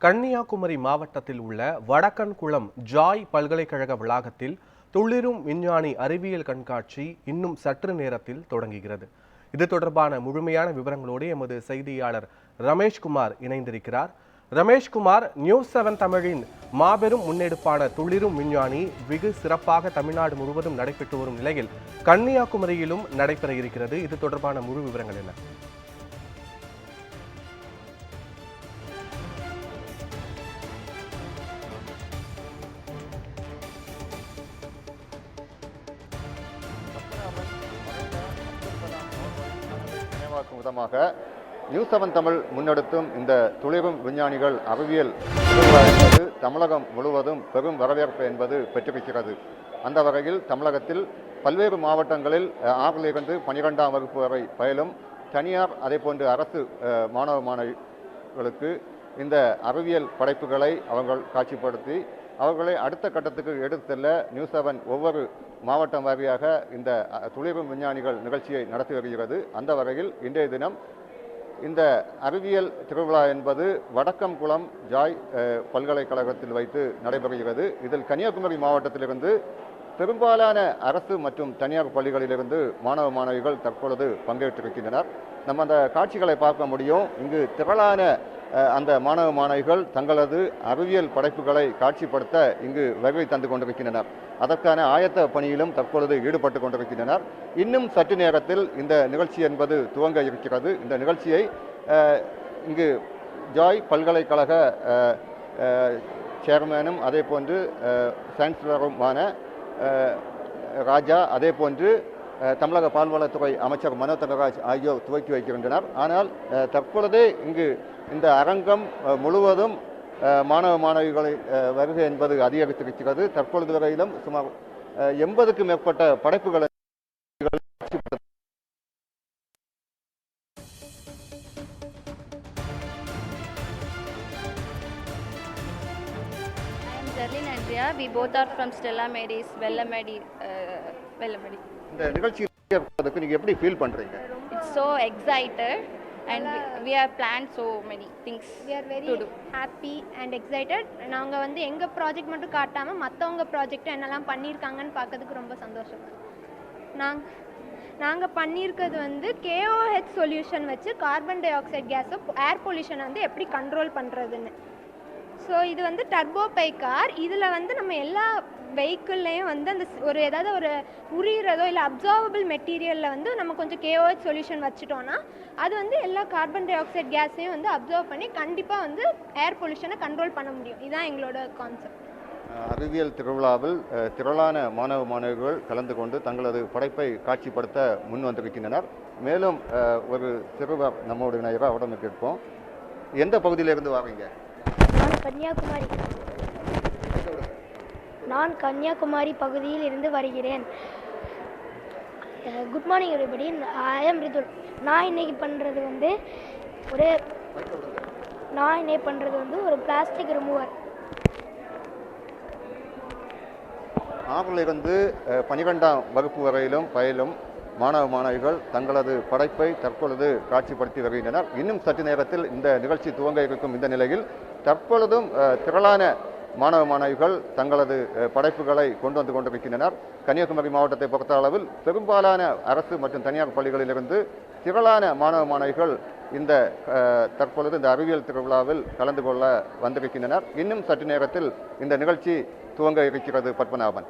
கன்னியாகுமரி மாவட்டத்தில் உள்ள வடக்கன்குளம் ஜாய் பல்கலைக்கழக வளாகத்தில் துளிரும் விஞ்ஞானி அறிவியல் கண்காட்சி இன்னும் சற்று நேரத்தில் தொடங்குகிறது. இது தொடர்பான முழுமையான விவரங்களோடு எமது செய்தியாளர் ரமேஷ்குமார் இணைந்திருக்கிறார். ரமேஷ்குமார், நியூஸ்7 தமிழின் மாபெரும் முன்னெடுப்பான துளிரும் விஞ்ஞானி வெகு சிறப்பாக தமிழ்நாடு முழுவதும் நடைபெற்று வரும் நிலையில் கன்னியாகுமரியிலும் நடைபெற இருக்கிறது. இது தொடர்பான முழு விவரங்கள் என்ன? விதமாக நியூஸ்7 தமிழ் முன்னெடுத்தும் இந்த துளிரும் விஞ்ஞானிகள் அறிவியல் தமிழகம் முழுவதும் பெரும் வரவேற்பு என்பது பெற்றிருக்கிறது. அந்த வகையில் தமிழகத்தில் பல்வேறு மாவட்டங்களில் 6லிருந்து 12ஆம் வகுப்பு வரை பயிலும் தனியார் அதேபோன்று அரசு மாணவ மாணவிகளுக்கு இந்த அறிவியல் படைப்புகளை அவர்கள் காட்சிப்படுத்தி அவர்களை அடுத்த கட்டத்துக்கு எடுத்து செல்ல நியூஸ்7 ஒவ்வொரு மாவட்டம் வாரியாக இந்த துளிரும் விஞ்ஞானிகள் நிகழ்ச்சியை நடத்தி வருகிறது. அந்த வகையில் இன்றைய தினம் இந்த அறிவியல் திருவிழா என்பது வடக்கன்குளம் ஜாய் பல்கலைக்கழகத்தில் வைத்து நடைபெறுகிறது. இதில் கன்னியாகுமரி மாவட்டத்திலிருந்து பெரும்பாலான அரசு மற்றும் தனியார் பள்ளிகளிலிருந்து மாணவ மாணவிகள் தற்பொழுது பங்கேற்றிருக்கின்றனர். நம்ம அந்த காட்சிகளை பார்க்க முடியும். இங்கு திரளான அந்த மாணவ மாணவிகள் தங்களது அறிவியல் படைப்புகளை காட்சிப்படுத்த இங்கு வருகை தந்து கொண்டிருக்கின்றனர். அதற்கான ஆயத்த பணியிலும் தற்பொழுது ஈடுபட்டு கொண்டிருக்கின்றனர். இன்னும் சற்று நேரத்தில் இந்த நிகழ்ச்சி என்பது துவங்க இருக்கிறது. இந்த நிகழ்ச்சியை இங்கு ஜாய் பல்கலைக்கழக சேர்மனும் அதே போன்று சான்சலருமான ராஜா, அதே போன்று தமிழக பால்வளத்துறை அமைச்சர் மனோ தங்கராஜ் ஆகியோர் துவக்கி வைக்கின்றனர். ஆனால் தற்பொழுதே இங்கு இந்த அரங்கம் முழுவதும் மாணவ மாணவிகளை வருகை என்பது அதிகரித்திருக்கிறது. தற்பொழுது வரையிலும் சுமார் 80க்கும் மேற்பட்ட படைப்புகளை We both are from Stella Maris, Vellamadi. இந்த நிகழ்ச்சி நீங்க எப்படி ஃபீல் பண்றீங்க? It's so excited and we have planned so many things. We are very happy and excited. நாங்க வந்து எங்க ப்ராஜெக்ட் மட்டும் காட்டாம மத்தவங்க ப்ராஜெக்ட் என்னெல்லாம் பண்ணிருக்காங்கன்னு பார்க்கிறதுக்கு ரொம்ப சந்தோஷமா. நாங்க பண்ணியிருக்கிறது வந்து KOH சொல்யூஷன் வச்சு கார்பன் டை ஆக்சைடு கேஸை ஏர் பொல்யூஷனை வந்து எப்படி கண்ட்ரோல் பண்ணுறதுன்னு. ஸோ இது வந்து டர்போ பை கார். இதில் வந்து நம்ம எல்லா வெஹிக்கிள்லேயும் வந்து அந்த ஒரு ஏதாவது ஒரு உரிகிறதோ இல்லை அப்சார்பபிள் மெட்டீரியலில் வந்து நம்ம கொஞ்சம் KOH சொல்யூஷன் வச்சுட்டோன்னா அது வந்து எல்லா கார்பன் டை ஆக்சைடு கேஸையும் வந்து அப்சர்வ் பண்ணி கண்டிப்பாக வந்து ஏர் பொல்யூஷனை கண்ட்ரோல் பண்ண முடியும். இதுதான் எங்களோட கான்செப்ட். அறிவியல் திருவிழாவில் திரளான மாணவ மாணவிகள் கலந்து கொண்டு தங்களது படைப்பை காட்சிப்படுத்த முன் வந்திருக்கின்றனர். மேலும் ஒரு சிறுவர் நம்மோடு இணையர், அவரிடம் கேட்போம். எந்த பகுதியிலிருந்து வாரீங்க? நான் கன்னியாகுமரி பகுதியில் இருந்து வருகிறேன். Good morning everybody. I am Ritul. நான் இன்னைக்கு பண்ணுறது வந்து ஒரு பிளாஸ்டிக் ரிமூவர். 6லிருந்து 12ஆம் வகுப்பு வரையிலும் பயிலும் மாணவ மாணவிகள் தங்களது படைப்பை தற்பொழுது காட்சிப்படுத்தி வருகின்றனர். இன்னும் சற்று நேரத்தில் இந்த நிகழ்ச்சி துவங்க இருக்கும் இந்த நிலையில் தற்பொழுதும் திரளான மாணவ மாணவிகள் தங்களது படைப்புகளை கொண்டு வந்து கொண்டிருக்கின்றனர். கன்னியாகுமரி மாவட்டத்தை பொறுத்த அளவில் பெரும்பாலான அரசு மற்றும் தனியார் பள்ளிகளிலிருந்து திரளான மாணவ மாணவிகள் இந்த தற்பொழுது இந்த அறிவியல் திருவிழாவில் கலந்து கொள்ள வந்திருக்கின்றனர். இன்னும் சற்று நேரத்தில் இந்த நிகழ்ச்சி துவங்க இருக்கிறது. பத்மநாபன்,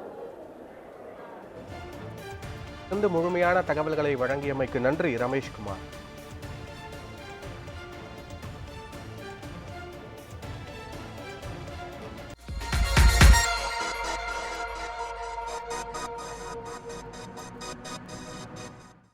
முழுமையான தகவல்களை வழங்கியமைக்கு நன்றி ரமேஷ்குமார்.